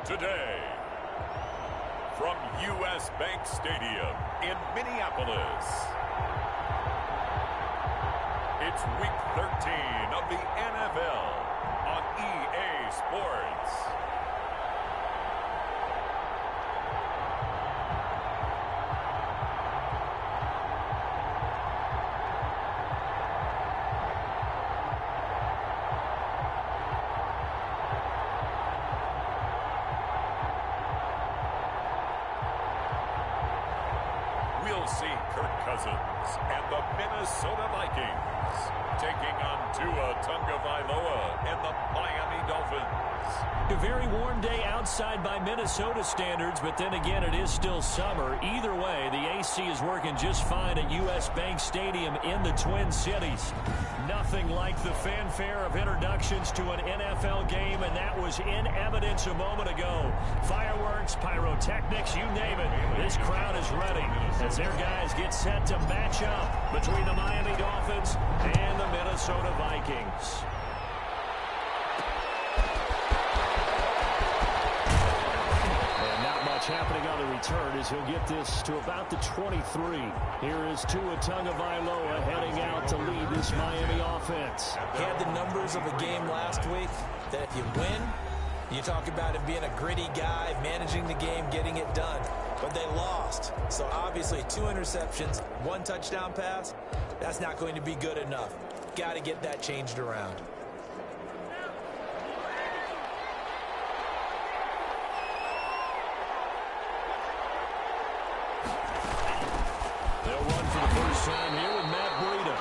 today. From U.S. Bank Stadium in Minneapolis, it's Week 13 of the NFL on EA Sports. We'll see Kirk Cousins and the Minnesota Vikings taking on Tua Tagovailoa and the Miami Dolphins. A very warm day outside by Minnesota standards, but then again, it is still summer. Either way, the AC is working just fine at U.S. Bank Stadium in the Twin Cities. Nothing like the fanfare of introductions to an NFL game, and that was in evidence a moment ago. Fireworks, pyrotechnics, you name it. This crowd is ready as their guys get set to match up between the Miami Dolphins and the Minnesota Vikings. Happening on the return as he'll get this to about the 23. Here is Tua Tagovailoa heading out to lead this Miami offense. He had the numbers of a game last week that if you win, you talk about him being a gritty guy, managing the game, getting it done. But they lost. So obviously 2 interceptions, 1 touchdown pass, that's not going to be good enough. Got to get that changed around. Here with Matt Breida.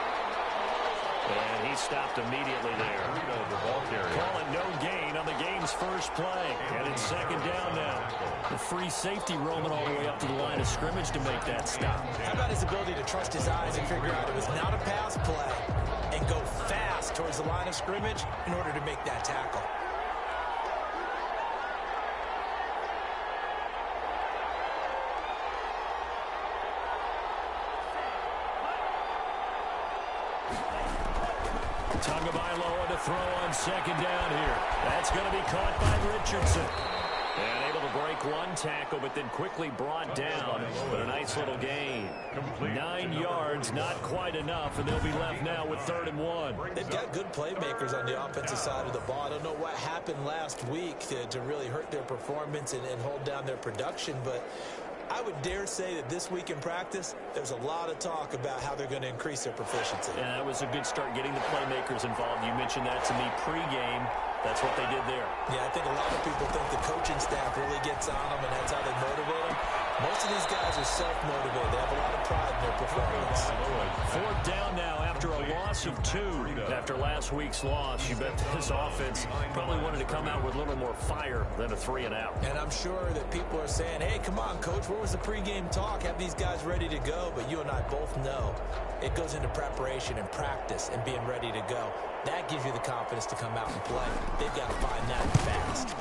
And he stopped immediately there. Calling no gain on the game's first play. And it's second down now. The free safety roaming all the way up to the line of scrimmage to make that stop. How about his ability to trust his eyes and figure out it was not a pass play and go fast towards the line of scrimmage in order to make that tackle. Tagovailoa to throw on second down here. That's going to be caught by Richardson. And able to break 1 tackle, but then quickly brought down. But a nice little gain. 9 yards, not quite enough, and they'll be left now with 3rd and 1. They've got good playmakers on the offensive side of the ball. I don't know what happened last week to really hurt their performance and hold down their production, but I would dare say that this week in practice, there's a lot of talk about how they're going to increase their proficiency. Yeah, that was a good start getting the playmakers involved. You mentioned that to me pregame. That's what they did there. Yeah, I think a lot of people think the coaching staff really gets on them, and that's how they motivate them. Most of these guys are self-motivated. They have a lot of pride in their performance. 4th down now after a loss of 2. After last week's loss, you bet this offense probably wanted to come out with a little more fire than a 3-and-out. And I'm sure that people are saying, hey, come on, Coach, where was the pregame talk? Have these guys ready to go? But you and I both know it goes into preparation and practice and being ready to go. That gives you the confidence to come out and play. They've got to find that fast.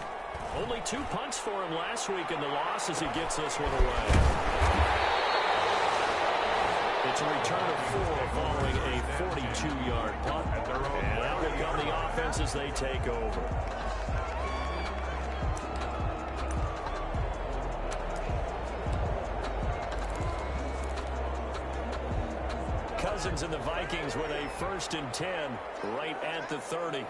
Only 2 punts for him last week in the loss as he gets this one away. It's a return of 4 following a 42-yard punt. And out will come the offense as they take over. Cousins and the Vikings with a 1st and 10 right at the 30.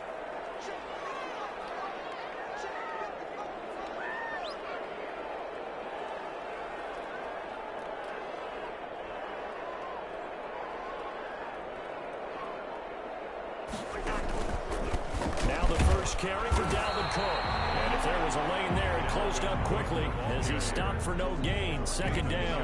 Now the first carry for Dalvin Cook. And if there was a lane there, it closed up quickly as he stopped for no gain. 2nd down.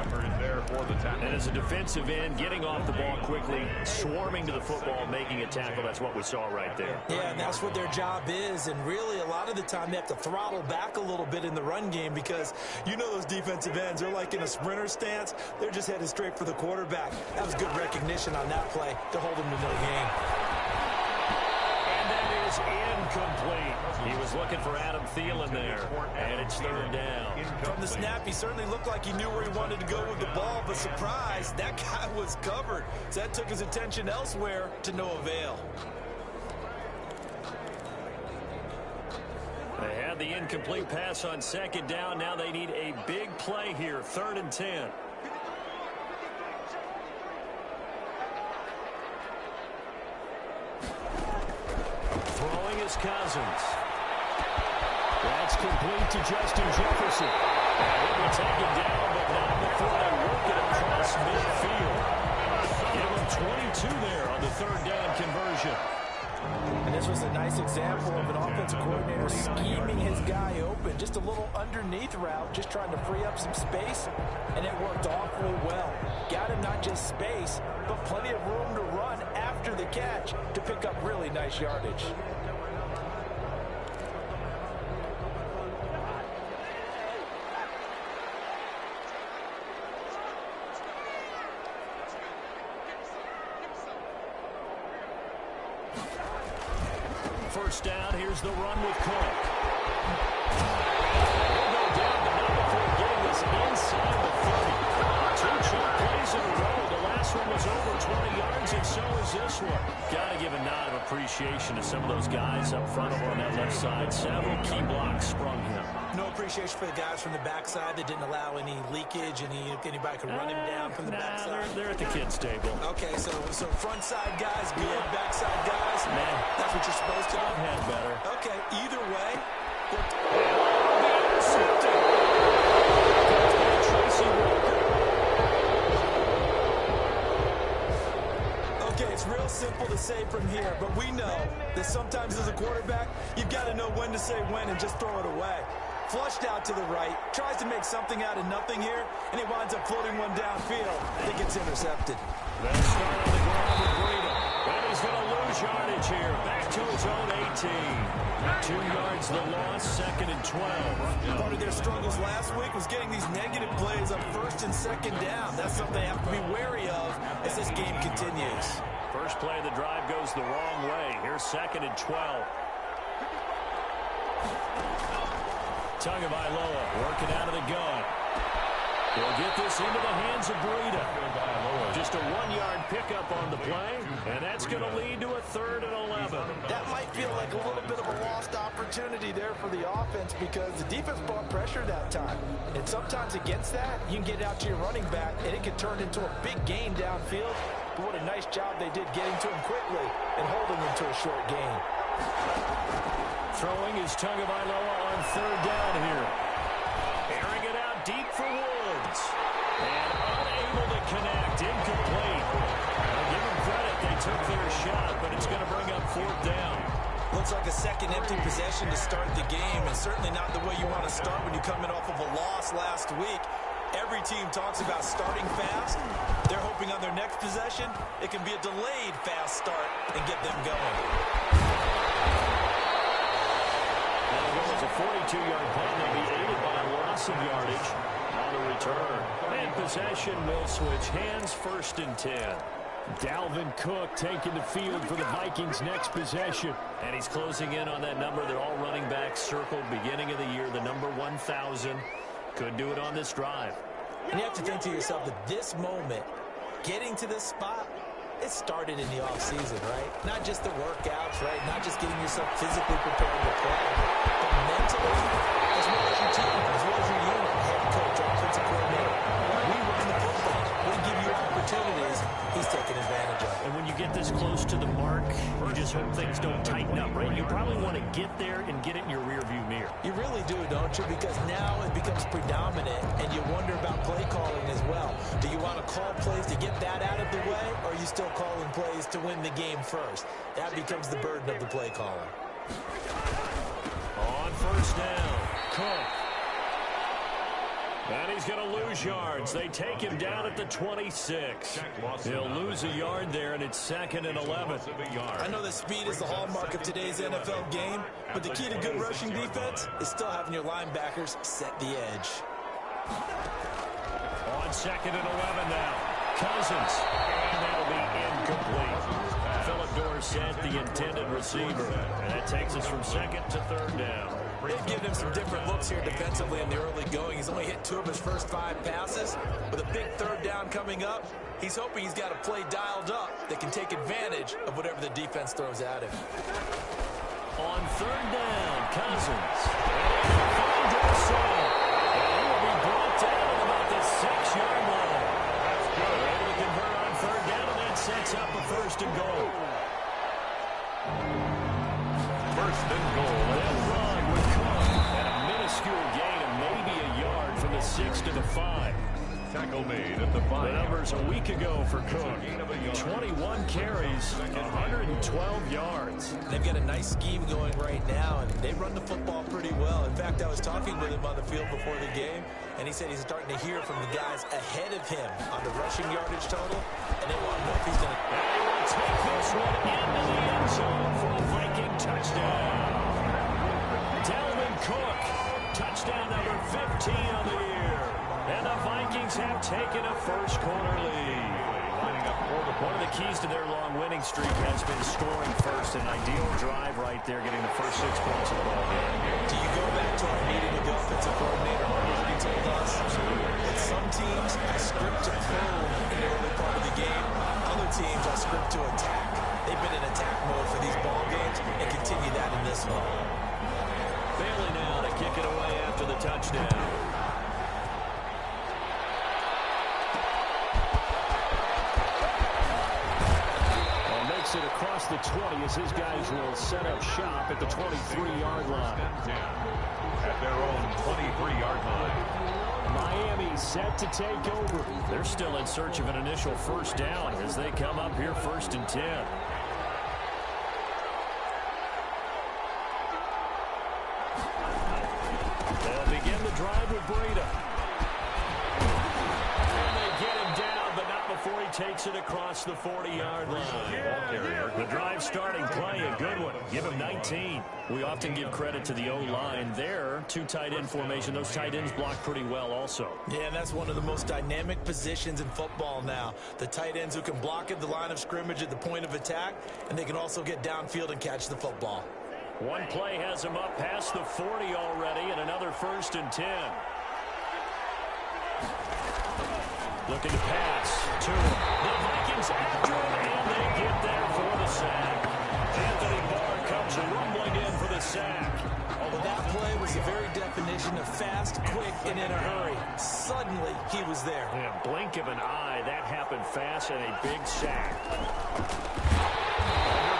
And as a defensive end, getting off the ball quickly, swarming to the football, making a tackle. That's what we saw right there. Yeah, and that's what their job is. And really, a lot of the time, they have to throttle back a little bit in the run game because you know those defensive ends, they're like in a sprinter stance. They're just headed straight for the quarterback. That was good recognition on that play to hold them to no gain. And that is incomplete. He was looking for Adam Thielen there, and it's 3rd down. From the snap, he certainly looked like he knew where he wanted to go with the ball, but surprise, that guy was covered. So that took his attention elsewhere to no avail. They had the incomplete pass on second down. Now they need a big play here, 3rd and 10. Throwing is Cousins. That's complete to Justin Jefferson. It will take him down, but not before they work it across midfield. Give him 22 there on the 3rd down conversion. And this was a nice example of an offensive coordinator scheming his guy open. Just a little underneath route, just trying to free up some space, and it worked awfully well. Got him not just space, but plenty of room to run after the catch to pick up really nice yardage. First down, here's the run with Cook. He'll go down, but not before getting this inside the 30. 2 chunk plays in a row. The last one was over 20 yards, and so is this one. Got to give a nod of appreciation to some of those guys up front over on that left side. Several key blocks sprung him. No appreciation for the guys from the backside that didn't allow any leakage, anybody could run him down from the backside. They're at the kids' table. Okay, so front side guys, good, backside guys. Man, that's what you're supposed to do. I've had better. Okay, either way. Okay, it's real simple to say from here, but we know that sometimes as a quarterback, you've got to know when to say when and just throw it away. Flushed out to the right, tries to make something out of nothing here, and he winds up floating one downfield. I think it's intercepted. They start on the ground with Breida. And he's going to lose yardage here. Back to his own 18. 2 yards the loss, 2nd and 12. Part of their struggles last week was getting these negative plays on 1st and 2nd down. That's something they have to be wary of as this game continues. First play of the drive goes the wrong way. Here's 2nd and 12. Tagovailoa working out of the gun. He'll get this into the hands of Breida. Just a 1-yard pickup on the play, and that's going to lead to a 3rd and 11. That might feel like a little bit of a lost opportunity there for the offense because the defense brought pressure that time. And sometimes against that, you can get out to your running back, and it can turn into a big gain downfield. But what a nice job they did getting to him quickly and holding him to a short gain. Throwing is Tagovailoa on 3rd down here. Airing it out deep for Woods. And unable to connect. Incomplete. I'll give them credit. They took their shot, but it's going to bring up 4th down. Looks like a second empty possession to start the game, and certainly not the way you want to start when you're coming off of a loss last week. Every team talks about starting fast. They're hoping on their next possession, it can be a delayed fast start and get them going. It's a 42-yard punt. They'll be aided by a loss of yardage on the return. And possession will switch hands, 1st and 10. Dalvin Cook taking the field for the Vikings' next possession. And he's closing in on that number. They're all running backs circled beginning of the year, the number 1,000. Could do it on this drive. And you have to think to yourself that this moment, getting to this spot, it started in the offseason, right? Not just the workouts, right? Not just getting yourself physically prepared to play, but mentally, as well as your team, as well as your unit, head coach, offensive coordinator. We run the football. We give you opportunities. He's taking advantage of it. And when you get this close to the mark, you just hope things don't tighten up, right? You probably want to get there and get it in your rearview mirror. You really do, don't you? Because now it becomes predominant, and you wonder about play calling as well. Do you want to call plays to get that out of the way, or are you still calling plays to win the game first? That becomes the burden of the play calling. On 1st down, Cook. And he's going to lose yards. They take him down at the 26. He'll lose a yard there, and it's 2nd and 11. I know that speed is the hallmark of today's NFL game, but the key to good rushing defense is still having your linebackers set the edge. On 2nd and 11 now. Cousins. And that'll be incomplete. Philip Dorsett, the intended receiver. And that takes us from 2nd to 3rd down. They've given him some different looks here defensively in the early going. He's only hit 2 of his first 5 passes. With a big 3rd down coming up, he's hoping he's got a play dialed up that can take advantage of whatever the defense throws at him. On third down, Cousins. And he will be brought down at about the 6-yard line. That's good. Able to convert on third down, and that sets up a first and goal. First and goal. That run with Cook. And a minuscule gain of maybe a yard from the 6 to the 5. Tackle made at the 5. The numbers a week ago for Cook. 21 carries, 112 yards. They've got a nice scheme going right now, and they run the football pretty well. In fact, I was talking with him on the field before the game, and he said he's starting to hear from the guys ahead of him on the rushing yardage total, and they want to know if he's going to... And he will take this one into the end zone for a Viking touchdown. Dalvin Cook, touchdown number 15 on the year. And the Vikings have taken a first quarter lead. One of the keys to their long winning streak has been scoring first. An ideal drive right there, getting the first 6 points of the ball game. Do you go back to our meeting with the offensive coordinator, what he told us? That some teams I script to probe in the early part of the game. Other teams I script to attack. They've been in attack mode for these ball games and continue that in this one. Bailey now to kick it away after the touchdown. It across the 20 as his guys will set up shop at the 23-yard line. At their own 23-yard line. Miami set to take over. They're still in search of an initial first down as they come up here 1st and 10. They'll begin the drive with Breida. Before he takes it across the 40-yard line. The drive starting play, a good one. Give him 19. We often give credit to the O-line there. 2 tight end formation. Those tight ends block pretty well also. Yeah, and that's one of the most dynamic positions in football now. The tight ends who can block at the line of scrimmage at the point of attack, and they can also get downfield and catch the football. One play has him up past the 40 already, and another 1st and 10. Looking to pass to the Vikings after him, and they get there for the sack. Anthony Barr comes rumbling in for the sack. Well, that play was the very definition of fast, quick, and in a hurry. Suddenly, he was there. Yeah, blink of an eye, that happened fast, and a big sack. Under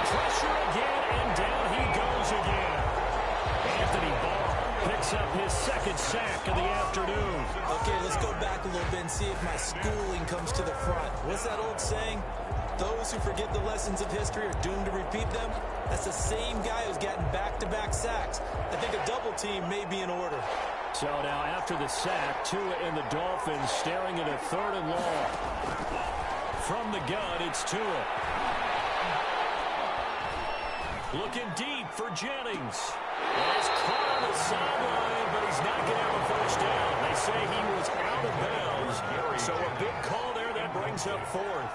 pressure again, and down he goes again. Anthony Barr picks up his 2nd sack of the afternoon. Okay, let's go back a little bit and see if my schooling comes to the front. What's that old saying? Those who forget the lessons of history are doomed to repeat them. That's the same guy who's gotten back-to-back sacks. I think a double team may be in order. So now after the sack, Tua and the Dolphins staring at a 3rd and long. From the gun, it's Tua. Looking deep for Jennings. He's caught on the sideline, but he's not going to have a first down. They say he was out of bounds. So a big call there that brings up 4th.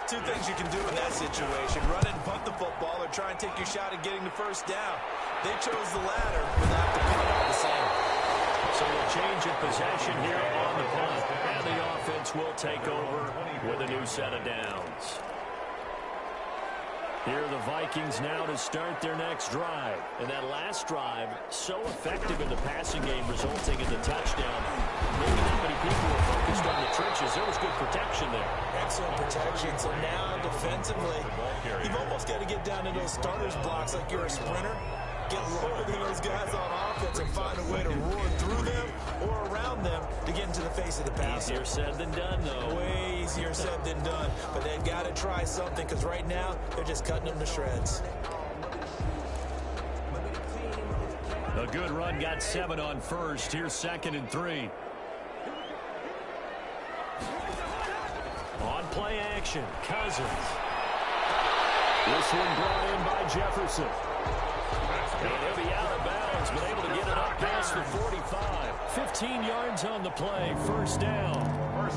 2 things you can do in that situation. Run and punt the football or try and take your shot at getting the first down. They chose the latter without the punt all the same. So a change of possession here on the punt. And the offense will take over with a new set of downs. Here are the Vikings now to start their next drive. And that last drive, so effective in the passing game, resulting in the touchdown. Maybe not many people were focused on the trenches. There was good protection there. Excellent protection. So now, defensively, you've almost got to get down to those starters blocks like you're a sprinter. Get lower than those guys on offense and find a way to roar through them or around them to get into the face of the passer. Easier said than done, though. Way easier said than done. But they've got to try something because right now they're just cutting them to shreds. A good run got 7 on first. Here's 2nd and 3. On play action, Cousins. This one brought in by Jefferson. And he'll be out of bounds, but able to get it up past the 45. 15 yards on the play, first down.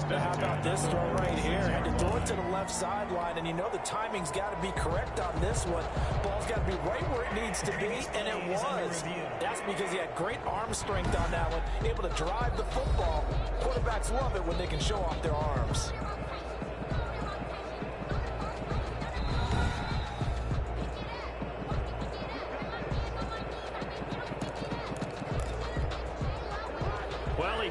How about this throw right here? Had to throw it to the left sideline, and you know the timing's got to be correct on this one. Ball's got to be right where it needs to be, and it was. That's because he had great arm strength on that one, able to drive the football. Quarterbacks love it when they can show off their arms.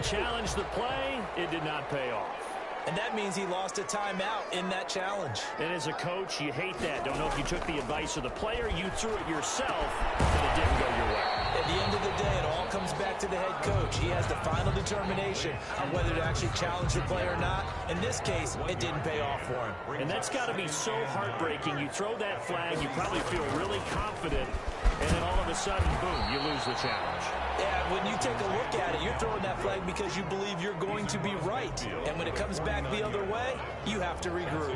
challenged the play. It did not pay off. And that means he lost a timeout in that challenge. And as a coach, you hate that. Don't know if you took the advice of the player, you threw it yourself, and it didn't go your way. At the end of the day, it all comes back to the head coach. He has the final determination on whether to actually challenge the play or not. In this case, it didn't pay off for him. And that's got to be so heartbreaking. You throw that flag, you probably feel really confident, and then all of a sudden, boom, you lose the challenge. Yeah, when you take a look at it, you're throwing that flag because you believe you're going to be right. And when it comes back the other way, you have to regroup.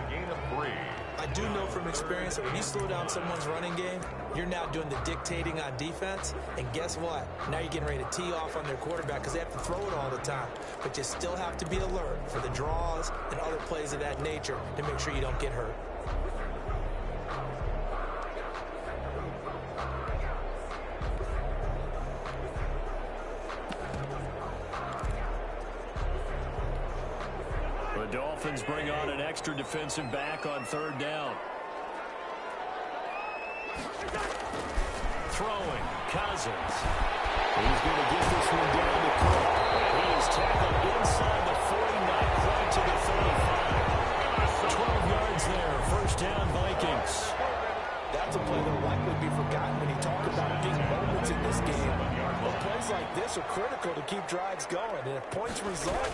I do know from experience that when you slow down someone's running game, you're now doing the dictating on defense. And guess what? Now you're getting ready to tee off on their quarterback because they have to throw it all the time. But you still have to be alert for the draws and other plays of that nature to make sure you don't get hurt. The Dolphins bring on an extra defensive back on third down. Throwing, Cousins. He's going to get this one down to Cook. And he is tackled inside the 40, not quite to the 35. 12 yards there, first down Vikings. That's a play that will likely be forgotten when you talk about big moments in this game. But plays like this are critical to keep drives going. And if points result,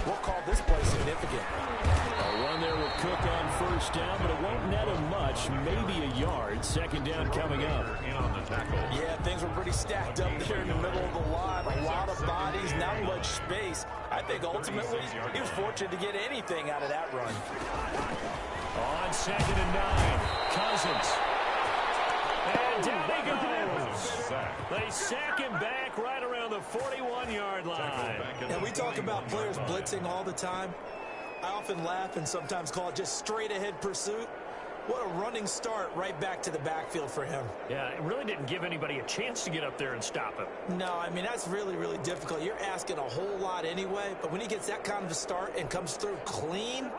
we'll call this play significant. A run there with Cook on first down, but it won't net him much, maybe a yard. Second down coming up. Yeah, things were pretty stacked up there in the middle of the line. A lot of bodies, not much space. I think ultimately he was fortunate to get anything out of that run. On second and 9, Cousins. And down he goes. They sack him back right around the 41-yard line. And we talk about players blitzing all the time. I often laugh and sometimes call it just straight-ahead pursuit. What a running start right back to the backfield for him. Yeah, it really didn't give anybody a chance to get up there and stop him. No, I mean, that's really, really difficult. You're asking a whole lot anyway, but when he gets that kind of a start and comes through clean,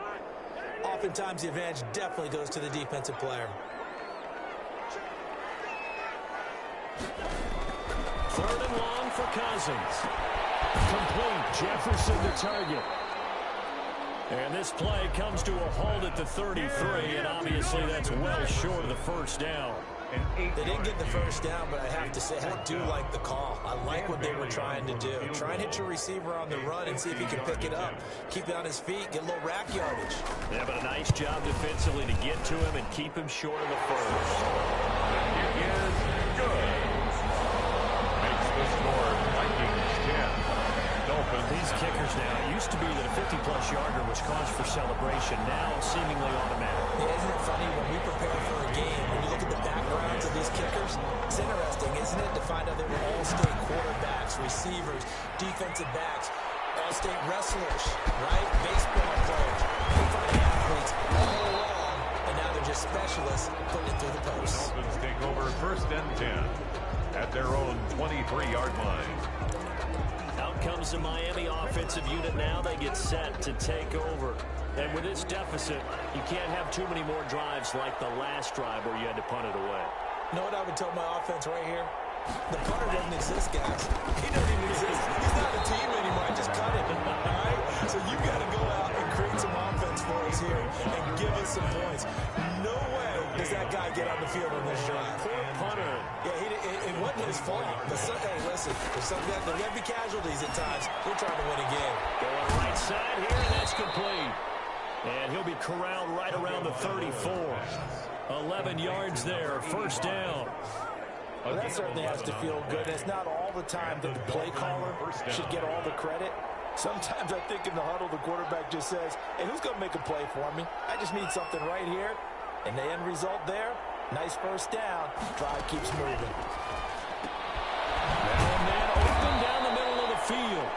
oftentimes the advantage definitely goes to the defensive player. Third and long for Cousins. Complete. Jefferson the target. And this play comes to a halt at the 33, and obviously that's well short of the first down. They didn't get the first down, but I have to say I do like the call. I like what they were trying to do. Try and hit your receiver on the run and see if he can pick it up. Keep it on his feet, get a little rack yardage. Yeah, but a nice job defensively to get to him and keep him short of the first. It is good. Makes the score Vikings 10. Dolphins. These kickers now, it used to be that a 50-plus yarder was cause for celebration. Now seemingly automatic. Yeah, isn't it funny when we prepare for a game, when you look at the backgrounds of these kickers, it's interesting, isn't it, to find out they were all-state quarterbacks, receivers, defensive backs, all-state wrestlers, right? Baseball players, big-time athletes, all along, and now they're just specialists putting it through the post. Dolphins take over first and 10 at their own 23-yard line. Out comes the Miami offensive unit now. They get set to take over. And with this deficit, you can't have too many more drives like the last drive where you had to punt it away. You know what I would tell my offense right here? The punter doesn't exist, guys. He doesn't even exist. He's not a team anymore. I just cut him. All right? So you got to go out and create some offense for us here and give us some points. No way does that guy get on the field on this drive. Poor punter. Yeah, it wasn't his fault. But hey, listen, there's going to be casualties at times. We're trying to win a game. Going right side here, and that's complete. And he'll be corralled right around the 34. 11 yards there, first down. Well, that certainly has to feel good. It's not all the time that the play caller should get all the credit. Sometimes I think in the huddle, the quarterback just says, hey, who's going to make a play for me? I just need something right here. And the end result there, nice first down. Drive keeps moving. And then open down the middle of the field.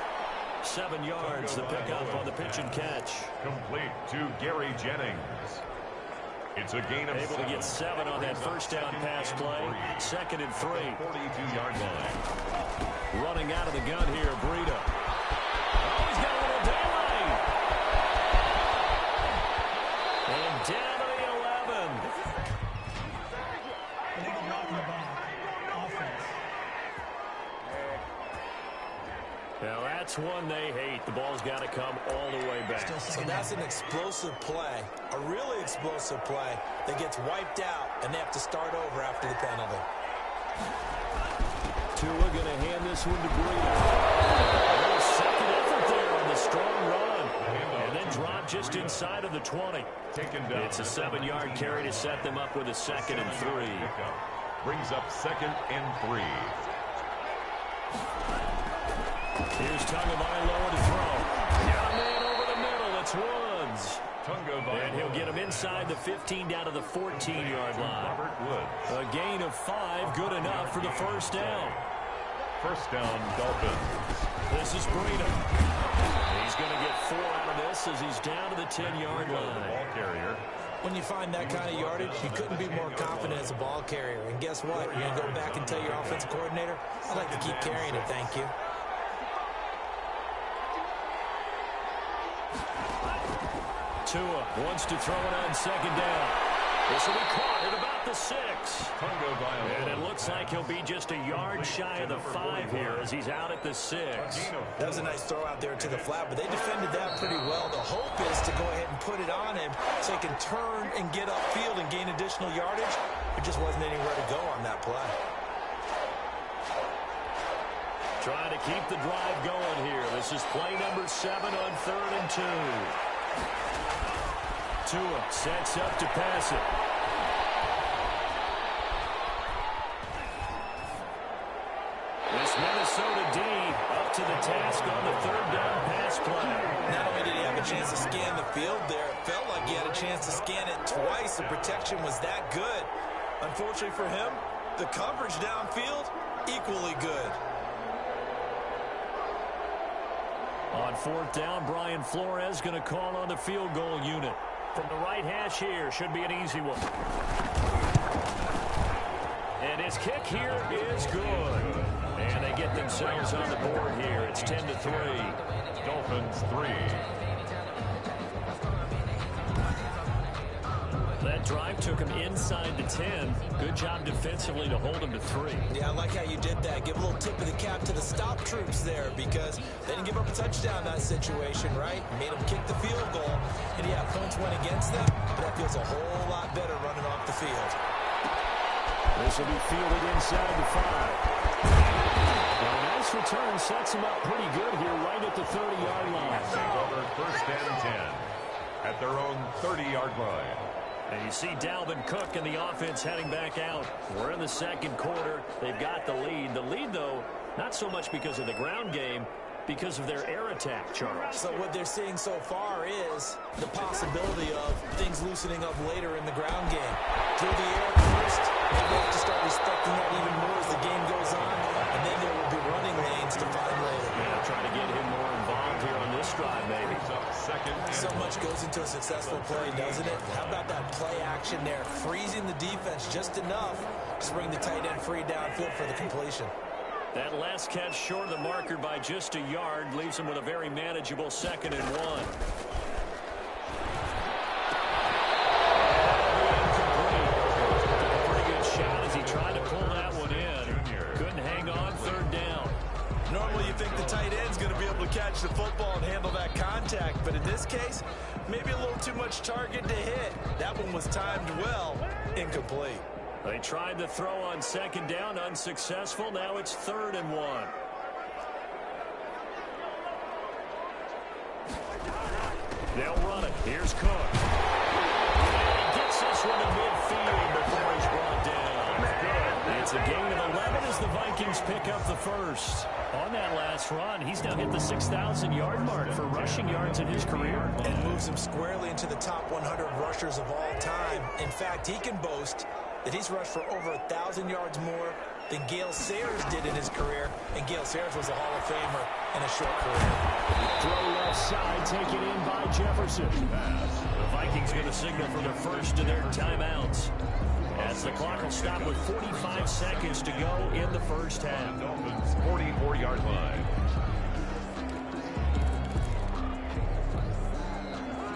7 yards, the pickup on the pitch and catch. Complete to Gary Jennings. It's a gain of able to get 7 on that first down pass play. Second and 3. 42-yard line. Running out of the gun here, Breida. Oh, he's got a little daylight. And down to the 11. Now that's one they hate. The ball's got to come all the way back. So that's an explosive play, a really explosive play that gets wiped out, and they have to start over after the penalty. Tua going to hand this one to Breida. A little second effort there on the strong run. And then drop just inside of the 20. It's a 7-yard carry to set them up with a 2nd and 3. Brings up 2nd and 3. Here's Tagovailoa to throw. Young man over the middle. It's Woods. And he'll get him inside the 15 down to the 14-yard line. A gain of 5, good enough for the first down. First down, Dolphins. This is Breida. He's going to get 4 out of this as he's down to the 10-yard line. Ball carrier. When you find that kind of yardage, you couldn't be more confident as a ball carrier. And guess what? You're going to go back and tell your offensive coordinator, I'd like to keep carrying it, thank you. Tua wants to throw it on 2nd down. This will be caught at about the 6. And it looks like he'll be just a yard shy of the 5 here as he's out at the 6. That was a nice throw out there to the flat, but they defended that pretty well. The hope is to go ahead and put it on him so he can turn and get upfield and gain additional yardage. There just wasn't anywhere to go on that play. Trying to keep the drive going here. This is play number 7 on 3rd and 2. Tua sets up to pass it. This Minnesota D up to the task on the 3rd down pass play. Not only did he have a chance to scan the field there, it felt like he had a chance to scan it twice. The protection was that good. Unfortunately for him, the coverage downfield, equally good. On 4th down, Brian Flores going to call on the field goal unit. From the right hash here, should be an easy one. And his kick here is good. And they get themselves on the board here. It's 10-3. Dolphins 3. That drive took him inside the 10. Good job defensively to hold him to 3. Yeah, I like how you did that. Give a little tip of the cap to the stop troops there because they didn't give up a touchdown in that situation, right? Made them kick the field goal. And yeah, points went against them, but that feels a whole lot better running off the field. This will be fielded inside the 5. And a nice return sets him up pretty good here right at the 30-yard line. Take over 1st and 10 at their own 30-yard line. And you see Dalvin Cook and the offense heading back out. We're in the 2nd quarter. They've got the lead. The lead, though, not so much because of the ground game, because of their air attack, Charles. So what they're seeing so far is the possibility of things loosening up later in the ground game. Through the air first, they have to start respecting that even more as the game goes on, and then there will be running lanes to find later. Yeah, trying to get him more involved here on this drive, maybe. So much goes into a successful play, doesn't it? How about that play action there, freezing the defense just enough to bring the tight end free downfield for the completion. That last catch short of the marker by just a yard leaves him with a very manageable 2nd and 1. Pretty good shot as he tried to pull that one in. Couldn't hang on 3rd down. Normally you think the tight end's going to be able to catch the football and handle that contact, but in this case, maybe a little too much target to hit. That one was timed well, incomplete. They tried to throw on 2nd down, unsuccessful. Now it's 3rd and 1. They'll run it. Here's Cook. And he gets this one to midfield before he's brought down. It's a gain of 11 as the Vikings pick up the first. On that last run, he's now hit the 6,000-yard mark for rushing yards in his career. And moves him squarely into the top 100 rushers of all time. In fact, he can boast that he's rushed for over 1,000 yards more than Gale Sayers did in his career, and Gale Sayers was a Hall of Famer in a short career. Throw left side, taken in by Jefferson. The Vikings going to signal for the first of their timeouts, as the clock will stop with 45 seconds to go in the first half. Dolphins 44-yard line.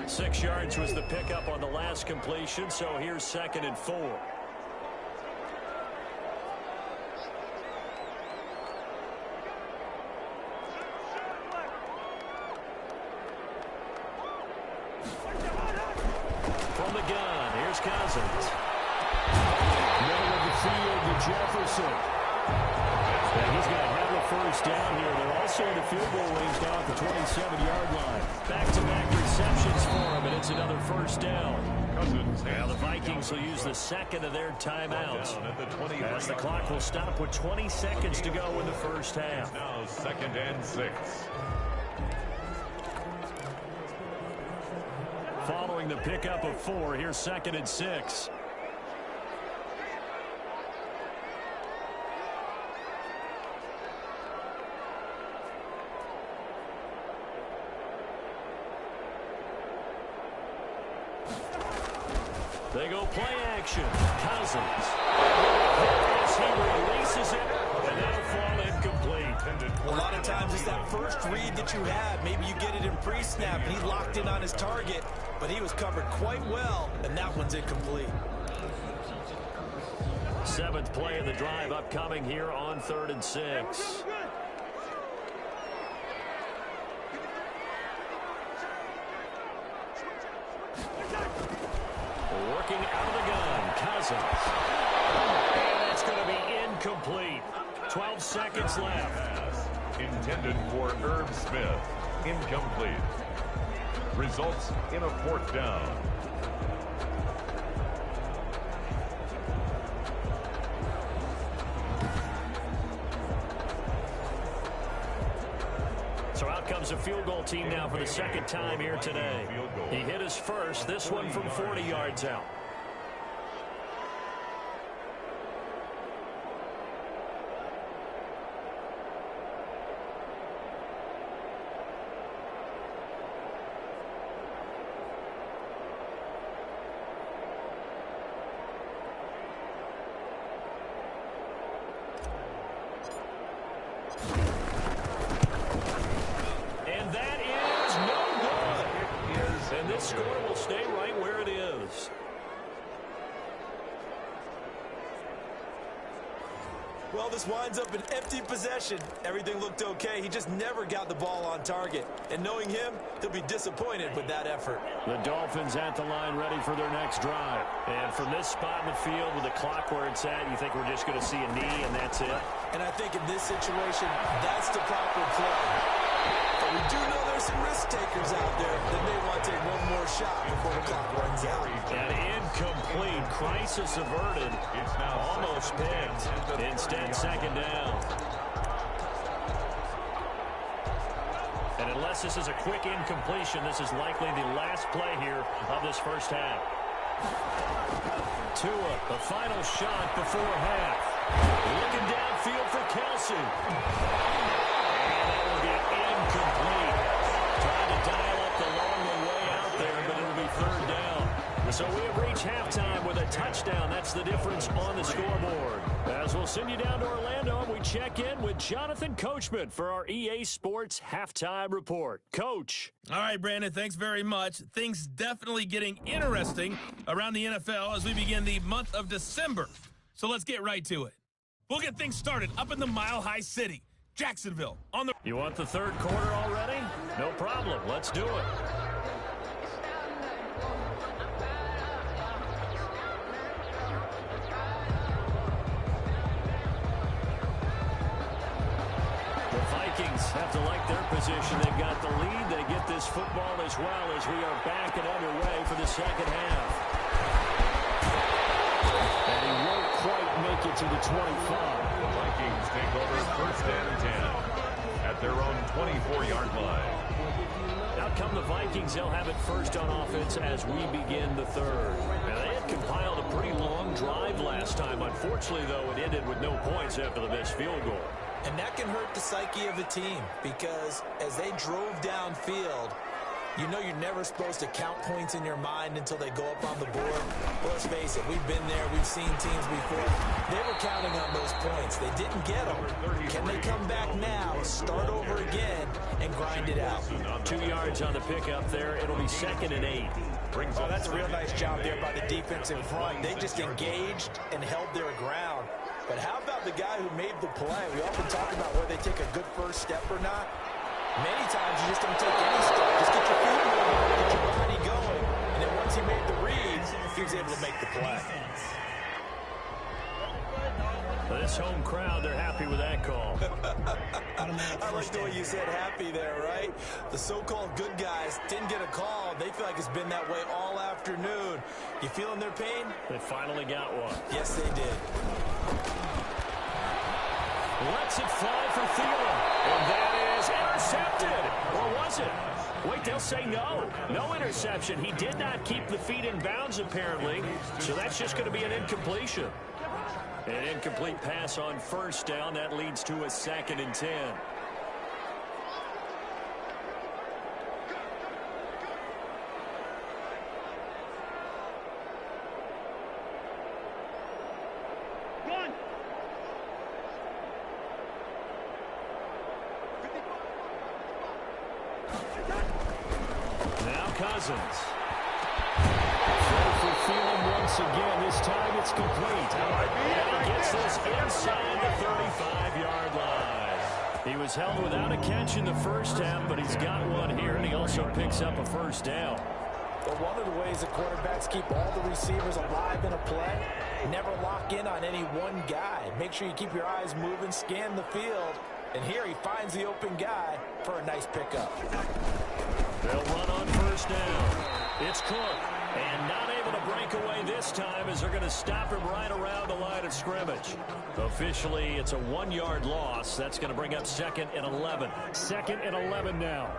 6 yards was the pickup on the last completion, so here's 2nd and 4. Jefferson. And he's going to have a first down here. They're also in the field goal range now at the 27-yard line. Back-to-back receptions for him, and it's another first down. Now the Vikings will use the second of their timeouts, as the clock will stop with 20 seconds to go in the first half. Now 2nd and 6. Following the pickup of 4, here's 2nd and 6. They go play action. Cousins. As he releases it, and that'll fall incomplete. A lot of times it's that first read that you have. Maybe you get it in pre-snap, and he locked in on his target, but he was covered quite well, and that one's incomplete. 7th play of the drive upcoming here on 3rd and 6. Working out of the gun, Cousins. And that's going to be incomplete. 12 seconds left. Pass intended for Herb Smith. Incomplete. Results in a 4th down. So out comes a field goal team now for the 2nd time here today. He hit his first, this one from 40 yards out. Score will stay right where it is. Well, this winds up an empty possession. Everything looked okay. He just never got the ball on target. And knowing him, he'll be disappointed with that effort. The Dolphins at the line ready for their next drive. And from this spot in the field with the clock where it's at, you think we're just going to see a knee and that's it? And I think in this situation, that's the proper play. But we do know there's some risk takers out there that may want to take one more shot before the clock runs out. An incomplete, crisis averted, almost picked. Instead, 2nd down. And unless this is a quick incompletion, this is likely the last play here of this first half. Tua, the final shot before half. Looking downfield for Kelsey. And that will be incomplete. Trying to dial up the long way out there, but it'll be 3rd down. So we have reached halftime with a touchdown. That's the difference on the scoreboard. As we'll send you down to Orlando, we check in with Jonathan Coachman for our EA Sports Halftime Report. Coach. All right, Brandon, thanks very much. Things definitely getting interesting around the NFL as we begin the month of December. So let's get right to it. We'll get things started up in the Mile High City, Jacksonville. You want the 3rd quarter already? No problem. Let's do it. Vikings have to like their position. They've got the lead. They get this football as well as we are back and underway for the 2nd half. And he won't quite make it to the 25. The Vikings take over 1st and 10 at their own 24-yard line. Out come the Vikings. They'll have it first on offense as we begin the 3rd. Now, they had compiled a pretty long drive last time. Unfortunately, though, it ended with no points after the missed field goal. And that can hurt the psyche of a team because as they drove downfield, you know you're never supposed to count points in your mind until they go up on the board. Well, let's face it, we've been there. We've seen teams before. They were counting on those points. They didn't get them. Can they come back now, start over again, and grind it out? 2 yards on the pickup there. It'll be 2nd and 8. Oh, that's a real nice job there by the defensive front. They just engaged and held their ground. But how about the guy who made the play? We often talk about whether they take a good first step or not. Many times you just don't take any step. Just get your feet moving, get your body going. And then once he made the read, he was able to make the play. This home crowd, they're happy with that call. I like the way you said happy there, right? The so-called good guys didn't get a call. They feel like it's been that way all afternoon. You feeling their pain? They finally got one. Yes, they did. Lets it fly for Thielen. And that is intercepted. Or was it? Wait, they'll say no. No interception. He did not keep the feet in bounds, apparently. So that's just going to be an incompletion. An incomplete pass on first down. That leads to a 2nd and 10. Now Cousins. For Thielen once again. This time it's complete. And he gets this inside the 35-yard line. He was held without a catch in the first half, but he's got one here, and he also picks up a first down. But one of the ways that quarterbacks keep all the receivers alive in a play, never lock in on any one guy. Make sure you keep your eyes moving, scan the field, and here he finds the open guy for a nice pickup. They'll run on first down. It's Cook, and not able to break away this time as they're going to stop him right around the line of scrimmage. Officially, it's a 1-yard loss. That's going to bring up 2nd and 11. 2nd and 11 now.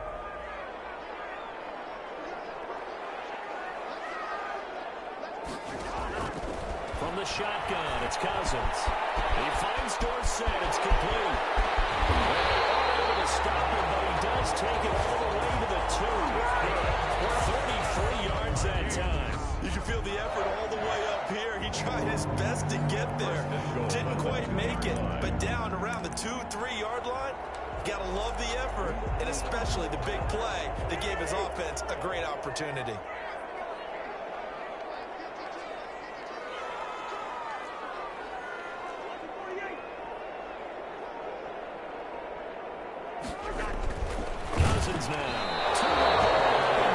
From the shotgun, it's Cousins. He finds Dorsett. It's complete. They're able to stop him, but he does take it all the way to the 2. 33 yards that time. You can feel the effort all the way up here. He tried his best to get there. Didn't quite make it, but down around the 2-3 yard line, gotta love the effort, and especially the big play that gave his offense a great opportunity. Cousins now.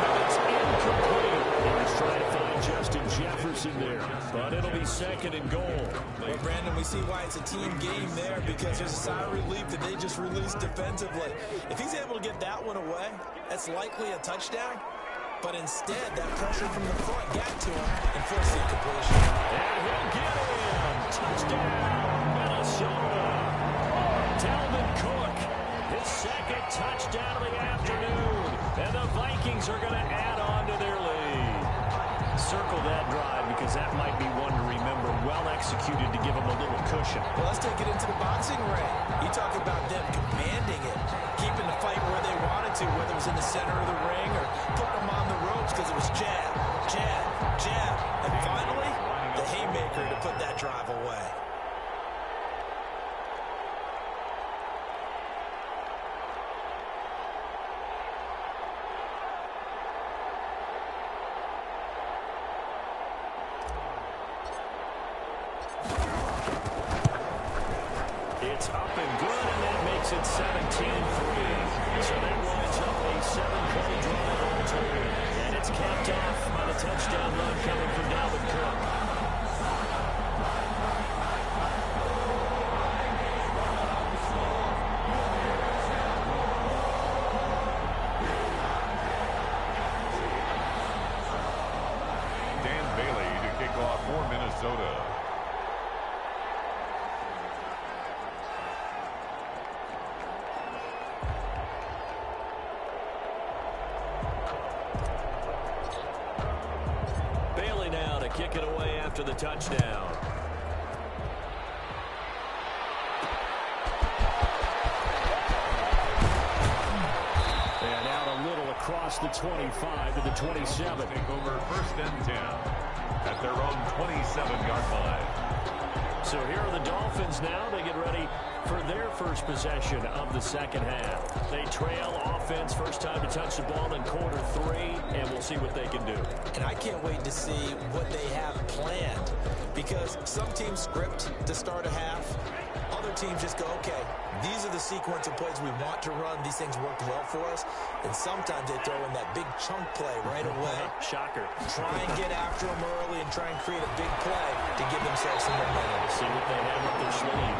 But it's incomplete. He was trying to find Justin Jefferson there, but it'll be 2nd and goal. Well, Brandon, we see why it's a team game there, because there's a sigh of relief that they just released defensively. If he's able to get that one away, that's likely a touchdown. But instead, that pressure from the front got to him and forced the incompletion. And he'll get in. Touchdown, Minnesota. Dalvin Cook, his 2nd touchdown of the afternoon. And the Vikings are going to add on to their lead. Circle that drive because that might be one to remember. Well executed to give them a little cushion. Well, let's take it into the boxing ring. You talk about them commanding it, keeping the fight where they wanted to, whether it was in the center of the ring or putting them on the ropes because it was jab, jab, jab. And finally, the haymaker to put that drive away. It's up and good, and that makes it 17-3. So that winds up a 7-play drive altogether. And it's capped off by the touchdown run coming from Dalvin Cook. Dan Bailey to kick off for Minnesota. Kick it away after the touchdown. And out a little across the 25 to the 27. Take over 1st and 10 at their own 27-yard line. So here are the Dolphins now. They get ready for their first possession of the 2nd half. They trail offense, first time to touch the ball in quarter 3, and we'll see what they can do. And I can't wait to see what they have planned, because some teams script to start a half. Other teams just go, okay, these are the sequence of plays we want to run. These things worked well for us. And sometimes they throw in that big chunk play right away. Shocker. Try and get after them early and try and create a big play to give themselves some momentum. See what they have up their sleeve.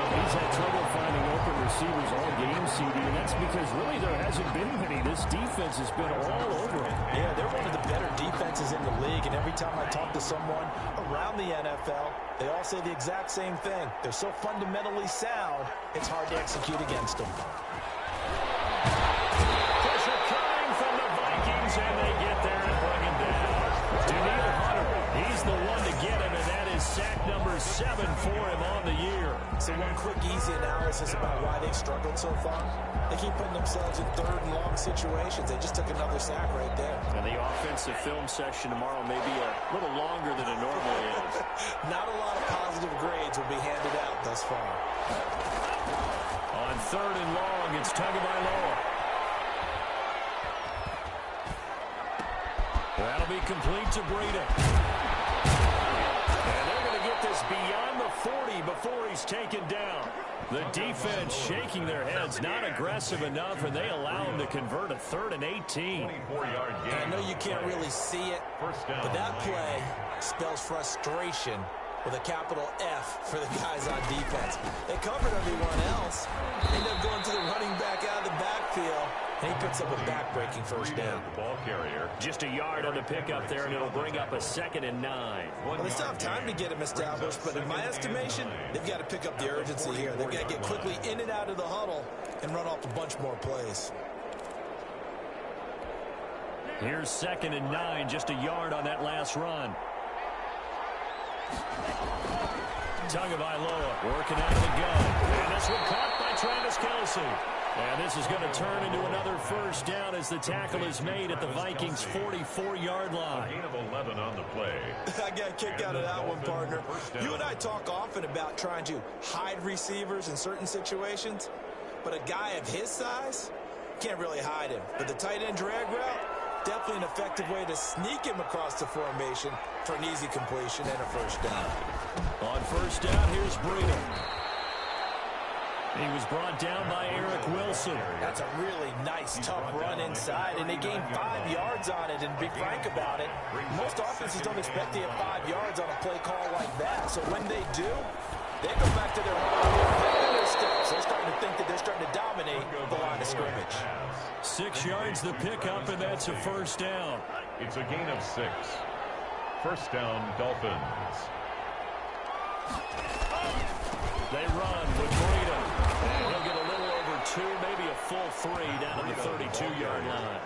He's had trouble finding open receivers all game, CD, and that's because really there hasn't been many. This defense has been all over him. Yeah, they're one of the better defenses in the league, and every time I talk to someone around the NFL, they all say the exact same thing. They're so fundamentally sound, it's hard to execute against them. Pressure coming from the Vikings, and they get there and bring him down. Daniil Hunter, he's the one to get him, and that is sack number 7 for him on the year. So one quick, easy analysis about why they've struggled so far. They keep putting themselves in third and long situations. They just took another sack right there. And the offensive film session tomorrow may be a little longer than it normally is. Not a lot of positive grades will be handed out thus far. On 3rd and long, it's Tagovailoa. That'll be complete to Breida. And they're going to get this beyond the 40 before he's taken down. The defense shaking their heads, not aggressive enough, and they allow him to convert a 3rd and 18. I know you can't really see it, but that play spells frustration with a capital F for the guys on defense. They covered everyone else. They end up going to the running back out of the backfield, and he picks up a back-breaking first down. Ball carrier. Just a yard on the pickup there, and it'll bring up a 2nd and 9. Well, they still have time to get him established, but in my estimation, they've got to pick up the urgency here. They've got to get quickly in and out of the huddle and run off a bunch more plays. Here's 2nd and 9, just a yard on that last run. Tagovailoa working out of the gun. And this one caught by Travis Kelce. And this is going to turn into another first down as the tackle is made at the Vikings' 44-yard line. Gain of 11 on the play. I got a kick out of that one, partner. You and I talk often about trying to hide receivers in certain situations, but a guy of his size can't really hide him. But the tight end drag route, definitely an effective way to sneak him across the formation for an easy completion and a first down. On first down, here's Breida. He was brought down by Eric Wilson. That's a really nice, tough run inside, and they gained 5 yards on it. And be frank about it, most offenses don't expect to get 5 yards on a play call like that. So when they do, they go back to their steps. They're starting to think that they're starting to dominate the line of scrimmage. 6 yards the pickup, and that's a first down. It's a gain of 6. First down, Dolphins. They run with Breida. And he'll get a little over 2, maybe a full 3 down at the 32-yard line.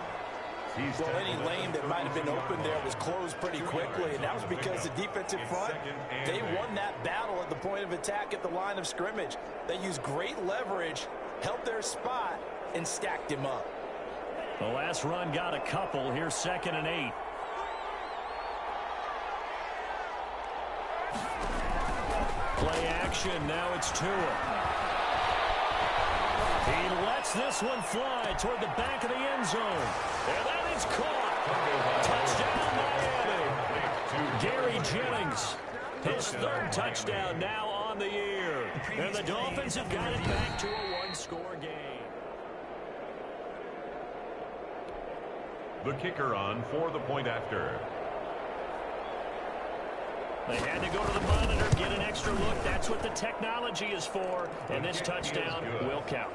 Well, any lane that might have been open there was closed pretty quickly, and that was because the defensive front, they won that battle at the point of attack at the line of scrimmage. They used great leverage, held their spot, and stacked him up. The last run got a couple. Here's 2nd and 8. Play action. Now it's Tua. He lets this one fly toward the back of the end zone. And that is caught. Touchdown, Miami. Gary Jennings, his 3rd touchdown now on the year. And the Dolphins have got it back to a 1-score game. The kicker on for the point after. They had to go to the monitor, get an extra look. That's what the technology is for. And this touchdown will count.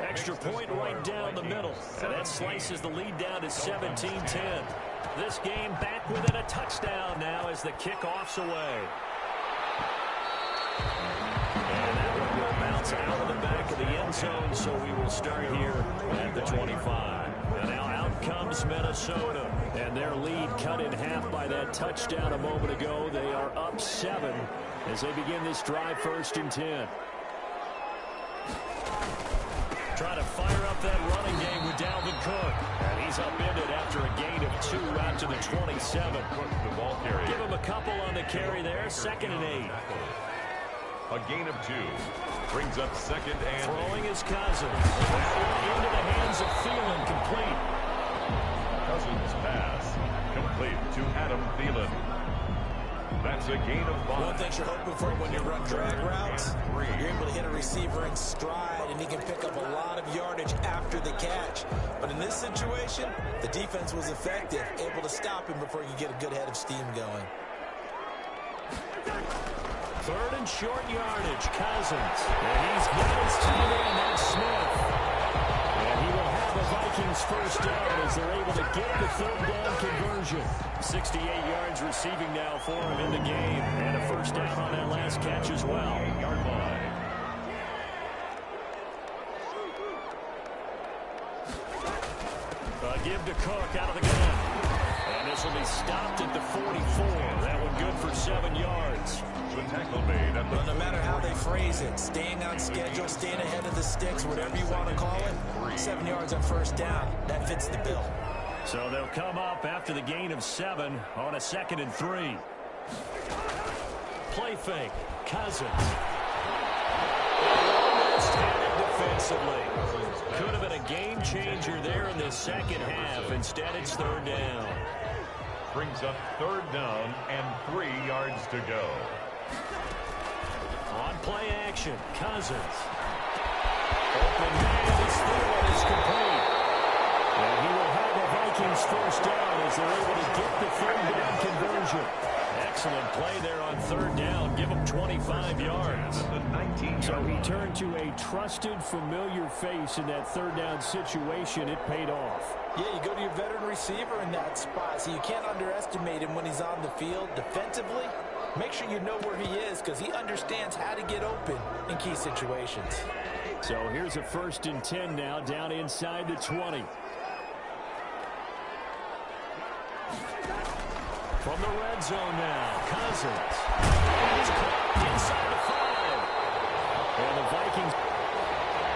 Extra point right down the middle. And that slices the lead down to 17-10. This game back within a touchdown now as the kickoff's away. And that one will bounce out of the back of the end zone, so we will start here at the 25. And now out comes Minnesota. And their lead cut in half by that touchdown a moment ago. They are up 7 as they begin this drive 1st and 10. Trying to fire up that running game with Dalvin Cook. And he's upended after a gain of 2 out to the 27. The ball carrier. Give him a couple on the carry there. 2nd and 8. A gain of 2. Brings up 2nd and Throwing his Cousins. Into the hands of Thielen, complete. Cousins pass. Complete to Adam Thielen. That's a gain of 5. One thing you're hoping for when you run drag routes, you're receiver in stride, and he can pick up a lot of yardage after the catch. But in this situation, the defense was effective, able to stop him before he could get a good head of steam going. Third and short yardage, Cousins. And he's got his teammate, and that's Smith. And he will have a Vikings first down as they're able to get the third down conversion. 68 yards receiving now for him in the game. And a first down on that last catch as well. Yard line. Give to Cook out of the gun. And this will be stopped at the 44. That one good for 7 yards. The tackle made at the no matter how they phrase it, staying on schedule, staying ahead of the sticks, whatever you want to call it, 7 yards on first down. That fits the bill. So they'll come up after the gain of 7 on a 2nd and 3. Play fake. Cousins. Almost had it defensively. Could have been a game changer there in the second half. Instead, it's third down. brings up third down and 3 yards to go. On play action, Cousins. Open man, his third one is complete. And he will have a Vikings first down as they're able to get the third down conversion. Excellent play there on third down. Give him 25 yards. So he turned to a trusted, familiar face in that third down situation. It paid off. Yeah, you go to your veteran receiver in that spot, so you can't underestimate him when he's on the field. Defensively, make sure you know where he is because he understands how to get open in key situations. So here's a 1st and 10 now, down inside the 20. From the red zone now, Cousins. He's inside the 5. And the Vikings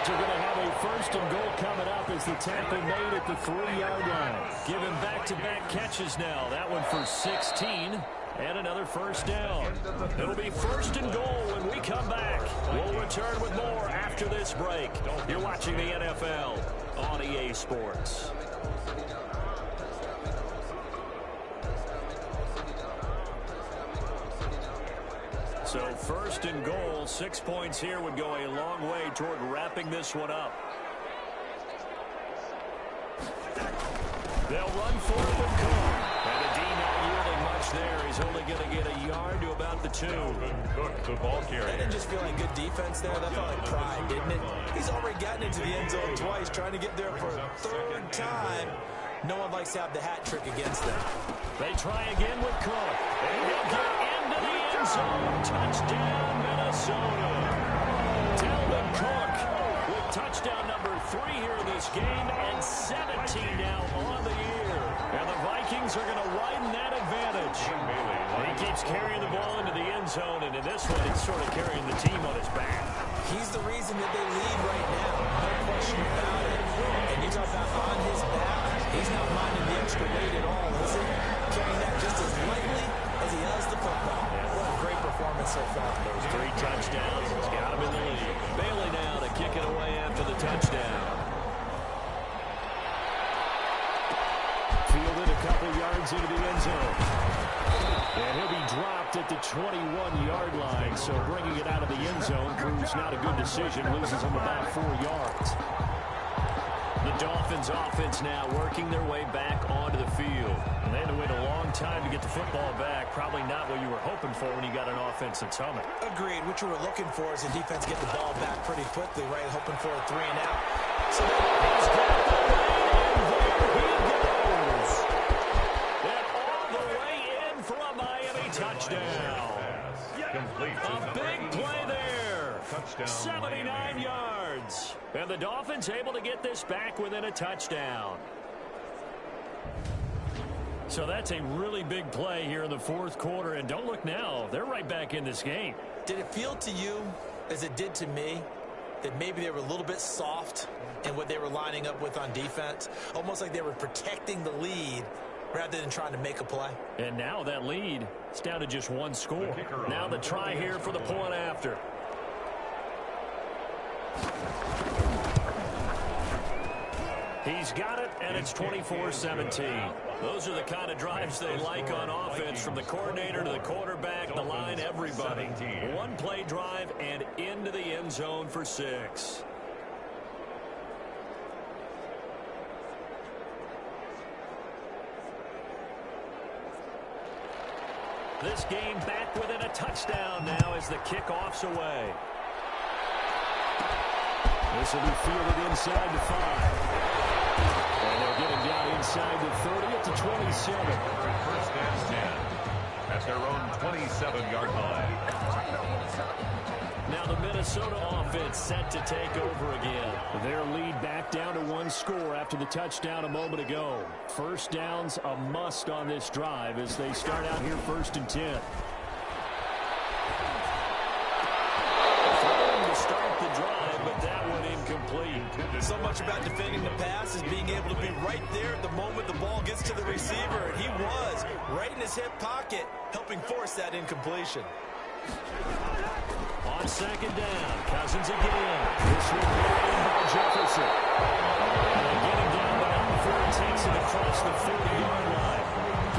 are going to have a 1st and goal coming up as the tackle made at the 3-yard line. Give him back-to-back catches now. That one for 16 and another first down. It'll be 1st and goal when we come back. We'll return with more after this break. You're watching the NFL on EA Sports. So 1st and goal, 6 points here would go a long way toward wrapping this one up. They'll run for it with Cook. And the D not yielding much there. He's only going to get a yard to about the 2. Cook, the ball carrier. That didn't just feel like good defense there. That felt like pride, didn't it? He's already gotten into the end zone twice, trying to get there for a 3rd time. No one likes to have the hat trick against them. They try again with Cook. And he'll get into the end zone. Touchdown, Minnesota. Dalvin Cook with touchdown number 3 here in this game and 17 now on the year. And the Vikings are going to widen that advantage. He keeps carrying the ball into the end zone, and in this one, he's sort of carrying the team on his back. He's the reason that they lead right now. No question about it. And you talk about on his back, he's not minding the extra weight at all, is he? Carrying that just as lightly as he has the football. What a great performance so far. Those 3 touchdowns, he's got him in the lead. Bailey now to kick it away after the touchdown. Fielded a couple yards into the end zone. And he'll be dropped at the 21-yard line. So bringing it out of the end zone proves not a good decision. Loses him about 4 yards. The Dolphins offense now working their way back onto the field. And they had to wait a long time to get the football back. Probably not what you were hoping for when you got an offense that's humming. Agreed. What you were looking for is the defense get the ball back pretty quickly, right? Hoping for a 3 and out. So he's got the touchdown. A big play there. 79 yards. And the Dolphins able to get this back within a touchdown. So that's a really big play here in the 4th quarter. And don't look now. They're right back in this game. Did it feel to you, as it did to me, that maybe they were a little bit soft in what they were lining up with on defense? Almost like they were protecting the lead rather than trying to make a play. And now that lead is down to just 1 score. Now the try here for the point after. He's got it, and it's 24-17. Those are the kind of drives they like on offense, from the coordinator to the quarterback, the line, everybody. One-play drive and into the end zone for 6. This game back within a touchdown now as the kickoff's away. This will be fielded inside the 5. And they'll get him down inside the 30 at the 27. First and 10 at their own 27-yard line. Now the Minnesota offense set to take over again. Their lead back down to 1 score after the touchdown a moment ago. First down's a must on this drive as they start out here 1st and 10. Throwing to start the drive, but that one incomplete. So much about defending the pass is being able to be right there at the moment the ball gets to the receiver. And he was right in his hip pocket, helping force that incompletion. On 2nd down, Cousins again. This one in by Jefferson. And they get him down the number 4, takes it across the 40-yard line.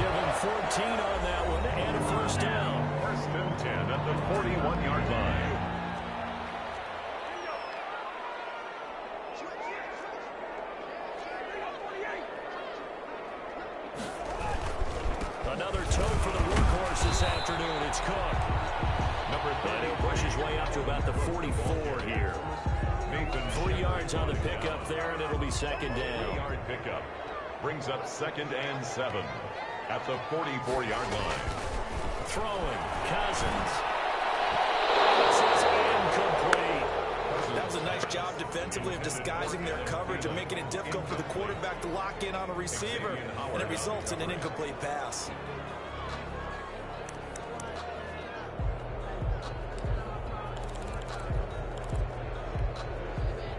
Give him 14 on that one and a first down. First and 10 at the 41-yard line. Another toe for the workhorse this afternoon. It's Cook. Number 30. And he'll push his way up to about the 44 here. 3 yards on the pickup there, and it'll be 2nd down. 3-yard pickup brings up 2nd and 7 at the 44-yard line. Throwing, Cousins. This is incomplete. That was a nice job defensively of disguising their coverage and making it difficult for the quarterback to lock in on a receiver, and it results in an incomplete pass.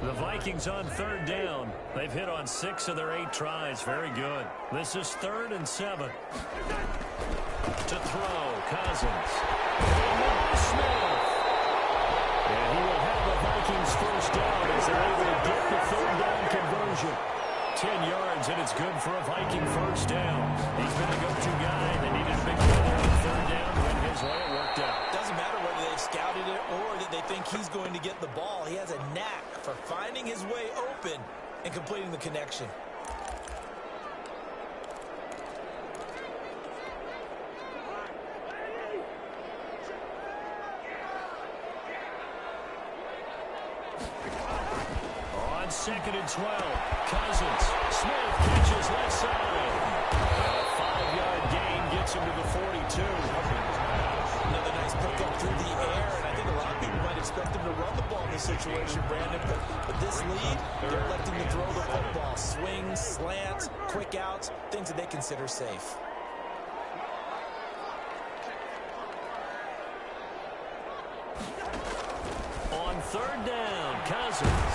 The Vikings on 3rd down. They've hit on 6 of their 8 tries. Very good. This is 3rd and 7. To throw, Cousins. Smith. And he will have the Vikings first down as they're able to get the 3rd down conversion. 10 yards, and it's good for a Viking first down. He's been the go-to guy. They needed a big play there on 3rd down to win his way. It worked out. Doesn't matter whether they've scouted it or that they think he's going to get the ball. He has a knack for finding his way open and completing the connection. On 2nd and 12, Cousins. Smith catches left side. A 5-yard gain gets him to the 42. Another nice pickup through the air, and I think a lot of people might expect him to run the ball in this situation, Brandon, but this lead, they're electing to throw the football. Swings, slants, quick outs, things that they consider safe. On 3rd down, Cousins.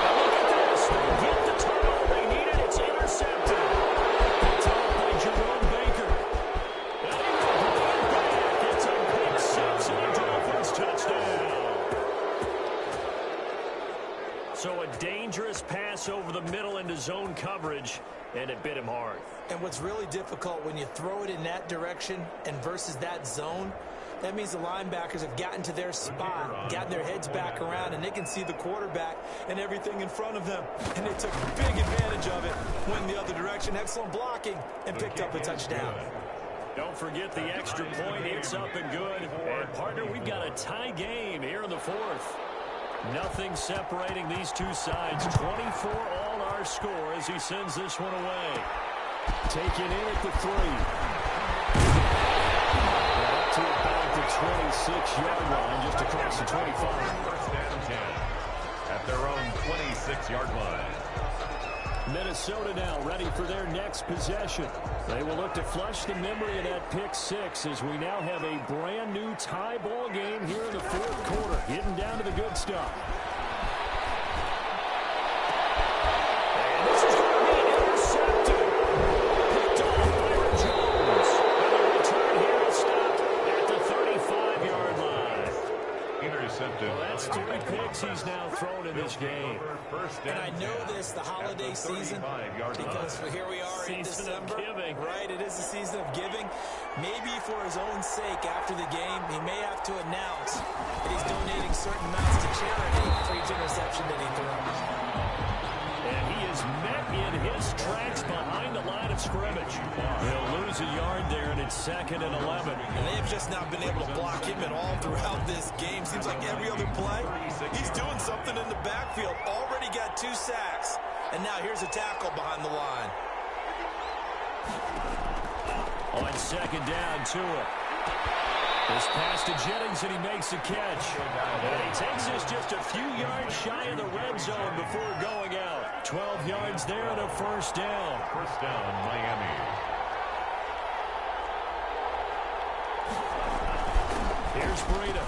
Look at this. They get the turnover they needed. It's intercepted. Picked off by Jerome Baker. And he will bring it back. It's a pick 6 and a Dolphins touchdown. So a dangerous pass over the middle into zone coverage, and it bit him hard. And what's really difficult when you throw it in that direction and versus that zone, that means the linebackers have gotten to their spot, gotten their heads back around, and they can see the quarterback and everything in front of them. And they took big advantage of it, went the other direction, excellent blocking, and picked up a touchdown. Don't forget the extra point. It's up and good. And, partner, we've got a tie game here in the 4th. Nothing separating these two sides. 24 all our score as he sends this one away. Taken in at the 3. Up to about the 26-yard line, just across the 25. First and 10 at their own 26-yard line. Minnesota now ready for their next possession. They will look to flush the memory of that pick 6 as we now have a brand new tie ball game here in the 4th quarter. Getting down to the good stuff. And this is going to be intercepted. Picked off by Jones. And the return here is stopped at the 35-yard line. intercepted. Well, that's 3 picks he's now thrown in this game. And I know this, the holiday season, because here we are in December. Right, it is the season of giving. Maybe for his own sake, after the game, he may have to announce that he's donating certain amounts to charity for each interception that he throws. And he is met in his tracks behind the line of scrimmage. He'll lose a yard there, and it's 2nd and 11. And they have just not been able to block him at all throughout this game. Seems like every other play, he's doing something in the backfield. Already got 2 sacks. And now here's a tackle behind the line. On 2nd down, Tua. This pass to Jennings, and he makes a catch. And he takes us just a few yards shy of the red zone before going out. 12 yards there and a 1st down. 1st down, Miami. Here's Breida.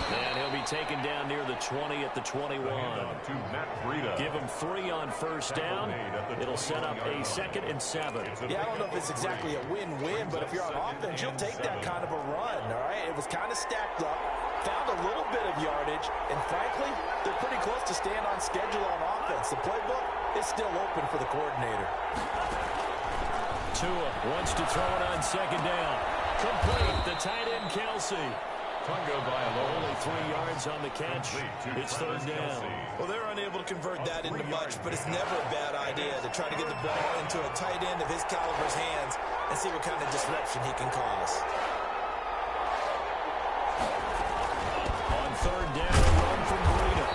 And he'll be taken down near the 20 at the 21. To Matt Breida. Give him 3 on 1st down. It'll set up a 2nd and 7. Yeah, I don't know if it's exactly a win-win, but if you're on offense, you'll take that kind of a run, all right? It was kind of stacked up, found a little bit of yardage, and frankly, they're pretty close to staying on schedule on offense. The playbook is still open for the coordinator. Tua wants to throw it on 2nd down. Complete, the tight end, Kelsey. Only 3 yards on the catch. It's 3rd down. Well, they're unable to convert that into much, but it's never a bad idea to try to get the ball into a tight end of his caliber's hands and see what kind of disruption he can cause. On 3rd down, a run from Breida.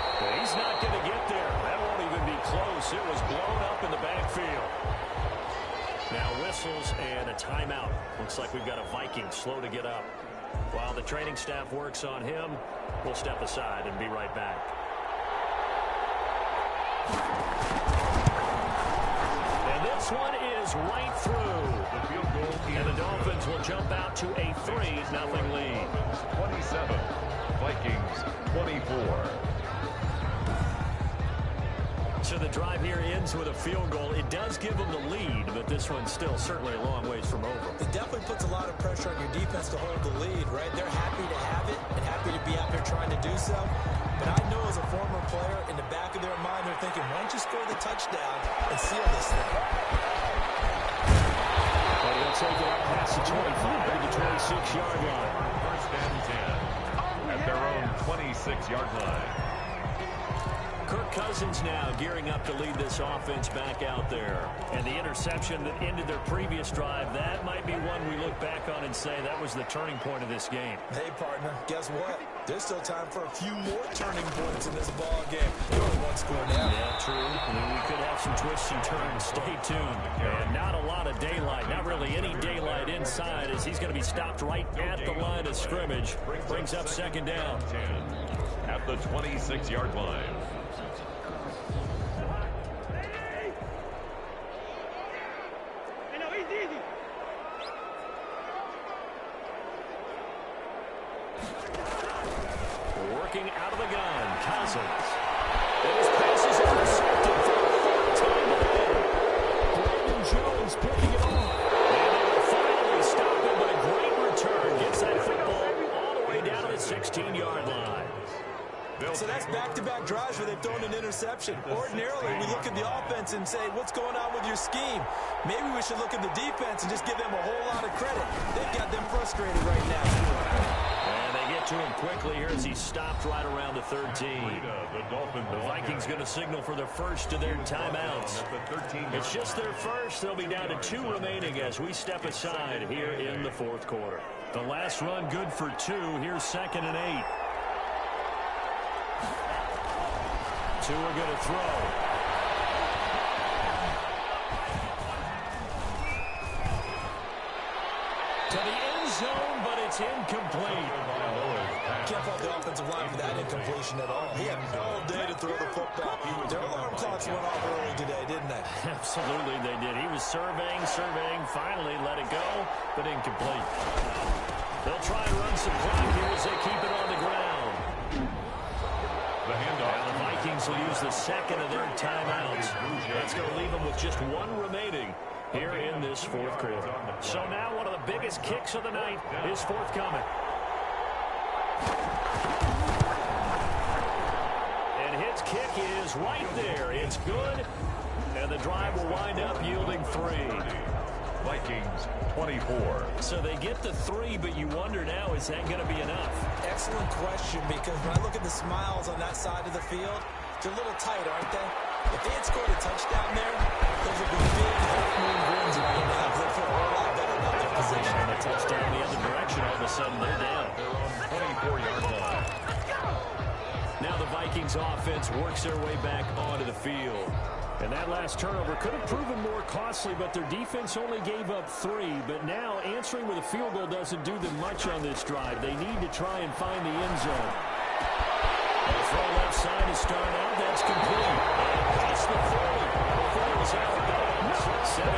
He's not going to get there. That won't even be close. It was blown up in the backfield. Now whistles and a timeout. Looks like we've got a Viking slow to get up. While the training staff works on him, we'll step aside and be right back. And this one is right through. And the Dolphins will jump out to a 3-0 lead. 27, Vikings 24. So the drive here ends with a field goal. It does give them the lead, but this one's still certainly a long ways from over. It definitely puts a lot of pressure on your defense to hold the lead, right? They're happy to have it and happy to be out there trying to do so. But I know as a former player, in the back of their mind, they're thinking, why don't you score the touchdown and seal this thing? But he'll take it up past the 25 to the 26-yard line. 1st and 10 at their own 26-yard line. Kirk Cousins now gearing up to lead this offense back out there. And the interception that ended their previous drive, that might be one we look back on and say that was the turning point of this game. Hey, partner, guess what? There's still time for a few more turning points in this ball game. You're only 1 score down. Yeah, true. I mean, we could have some twists and turns. Stay tuned. And not a lot of daylight, not really any daylight inside, as he's going to be stopped right at the line of scrimmage. Brings up 2nd down. At the 26-yard line. Working out of the gun, Cousins. And his pass is intercepted for the 3rd time today. Brandon Jones picking it off. And they will finally stop him, but a great return. Gets that football all the way down to the 16-yard line. So that's back-to-back drives where they've thrown an interception. Ordinarily, we look at the offense and say, what's going on with your scheme? Maybe we should look at the defense and just give them a whole lot of credit. They've got them frustrated right now. And they get to him quickly here as he stopped right around the 13. The Vikings going to signal for their first of their timeouts. It's just their first. They'll be down to 2 remaining as we step aside here in the 4th quarter. The last run good for 2. Here's 2nd and 8. Tua going to throw. To the end zone, but it's incomplete. Can't fault the offensive line for that incompletion at all. He had all day to throw the football. Their alarm clocks went off early today, didn't they? Absolutely they did. He was surveying, finally let it go, but incomplete. They'll try and run some clock here as they keep it on the ground. The handoff. And the Vikings will use the 2nd of their timeouts. That's going to leave them with just 1 remaining here in this 4th quarter. So now one of the biggest kicks of the night is forthcoming. kick is right there. It's good, and the drive will wind up yielding 3. Vikings 24. So they get the 3, but you wonder now, is that going to be enough? Excellent question, because when I look at the smiles on that side of the field, they're a little tight, aren't they? If they had scored a touchdown there, those would be big half-moon grins right now. They feel a whole lot better about their position. And a touchdown the other direction, all of a sudden they're down. They're on 24-yard line. Now the Vikings offense works their way back onto the field. And that last turnover could have proven more costly, but their defense only gave up 3. But now answering with a field goal doesn't do them much on this drive. They need to try and find the end zone. The throw left side to start out. That's complete. And past the 40. Falls out of bounds.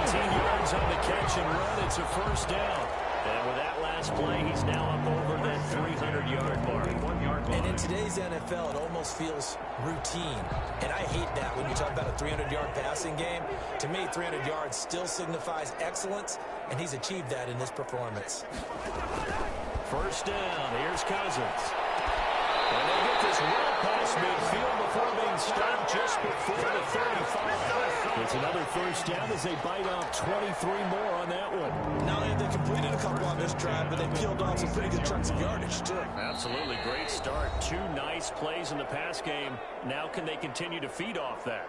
17 yards on the catch and run. It's a first down. And with that last play, he's now up over that 300-yard mark. 1 yard line. And in today's NFL, it almost feels routine. And I hate that when you talk about a 300-yard passing game. To me, 300 yards still signifies excellence, and he's achieved that in this performance. First down. Here's Cousins. And they get this well past midfield before being stopped just before the 35. It's another first down as they bite off 23 more on that one. Not only have they completed a couple on this drive, but they peeled off some pretty good chunks of yardage, too. Absolutely great start. 2 nice plays in the pass game. Now can they continue to feed off that?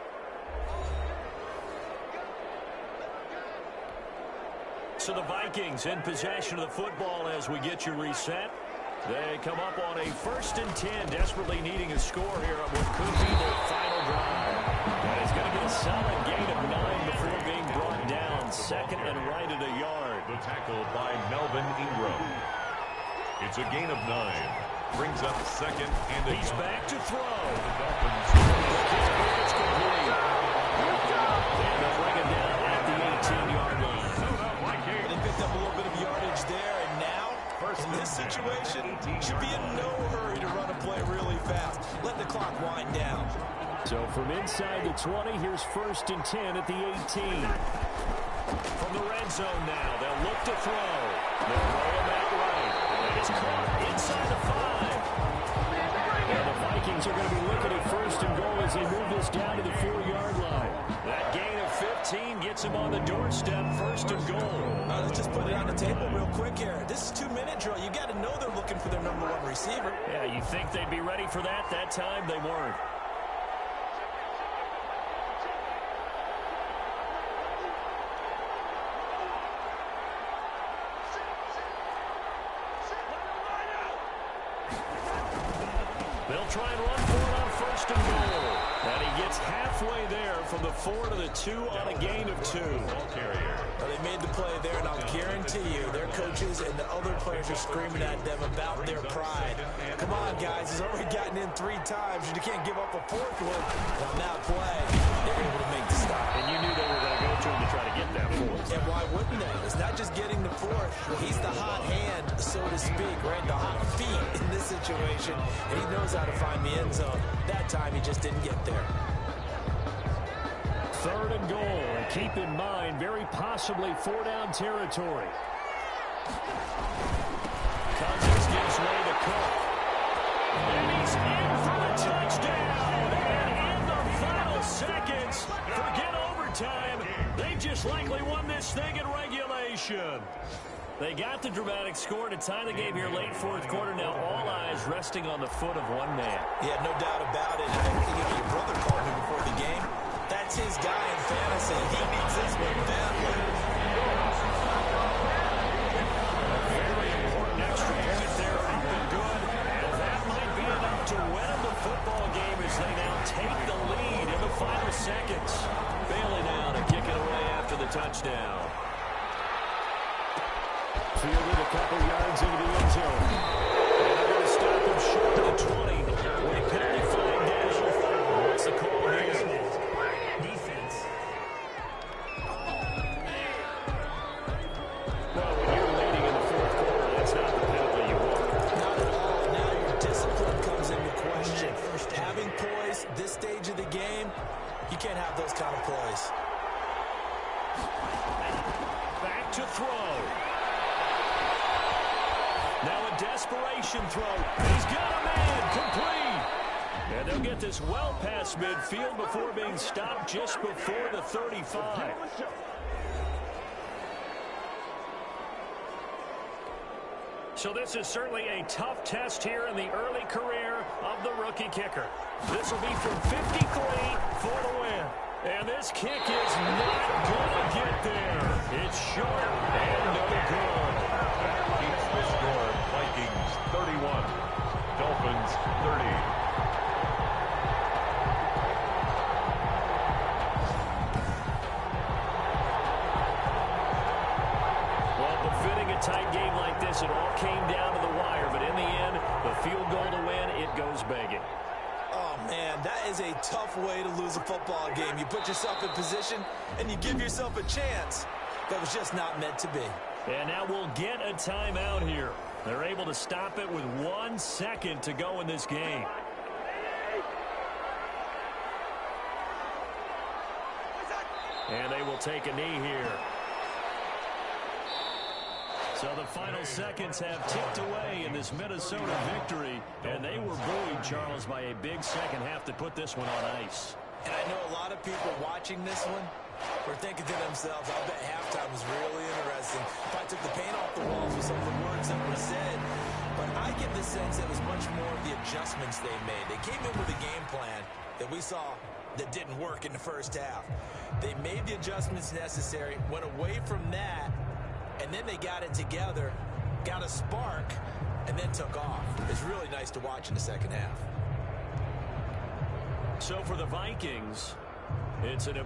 So the Vikings in possession of the football as we get you reset. They come up on a 1st and 10, desperately needing a score here on what could be their final drive. And it's going to get a solid gain of 9 before being brought down. 2nd and right at a yard. The tackle by Melvin Ingram. It's a gain of 9. Brings up 2nd and a He's yard. back to throw. The Dolphins. It's complete. And they'll bring it down at the 18-yard line. They picked up a little bit of yardage there, and now, in this situation, should be in no hurry to run a play really fast. Let the clock wind down. So from inside the 20, here's 1st and 10 at the 18. From the red zone now, they'll look to throw. They'll roll him out right. And it's caught inside the 5. And the Vikings are going to be looking at 1st and goal as they move this down to the 4-yard line. That gain of 15 gets him on the doorstep, 1st and goal. Let's just put it on the table real quick here. This is 2-minute drill. You got to know they're looking for their number 1 receiver. Yeah, you think they'd be ready for that? That time they weren't. They'll try and run for it on 1st and goal. And he gets halfway there from the 4 to the 2 on a gain of 2. Well, they made the play there, and I'll guarantee you their coaches and the other players are screaming at them about their pride. Come on, guys. He's already gotten in 3 times. You can't give up a 4th one. On that play, they were able to make the stop. And you knew they were going to go to him to try to get that 4th. And why wouldn't they? It's not just getting the 4th. He's the hot hand, so to speak, right? The hot feet in this situation. And he knows how to find the end zone. That time, he just didn't get there. 3rd and goal. And keep in mind, very possibly 4-down territory. Cousins gives way to Cook. And he's in for the touchdown. And in the final seconds, forget overtime. They just likely won this thing in regulation. They got the dramatic score to tie the game here late 4th quarter. Now all eyes resting on the foot of one man. Yeah, no doubt about it. And everything that your brother called me before the game, that's his guy in fantasy. He needs this one badly. Very important extra point there, up and good. And that might be enough to win them the football game as they now take the lead in the final seconds. Bailey now to kick it away after the touchdown. Fielded a couple yards into the end zone. And they're going to stop him short of the 20. With a penalty flag down. What's the call here? Defense. Well, when you're leading in the 4th quarter, that's not the penalty you want. Not at all. Now your discipline comes into question. Having poise this stage of the game, you can't have those kind of plays. Back to throw. Now a desperation throw. He's got a man. Complete. And they'll get this well past midfield before being stopped just before the 35. So this is certainly a tough test here in the early career of the rookie kicker. This will be from 53 for the win. And this kick is not going to get there. It's short and no good. That keeps the score. Vikings 31, Dolphins 30. Tight game like this, it all came down to the wire, but in the end, the field goal to win, it goes begging. Oh, man, that is a tough way to lose a football game. You put yourself in position, and you give yourself a chance that was just not meant to be. And now we'll get a timeout here. They're able to stop it with 1 second to go in this game. And they will take a knee here. So the final seconds have ticked away in this Minnesota victory, and they were buoyed, Charles, by a big second half to put this one on ice. And I know a lot of people watching this one were thinking to themselves, I bet halftime was really interesting. If I took the paint off the walls with some of the words that were said. But I get the sense it was much more of the adjustments they made. They came in with a game plan that we saw that didn't work in the first half. They made the adjustments necessary, went away from that, and then they got it together, got a spark, and then took off. It's really nice to watch in the second half. So for the Vikings, it's an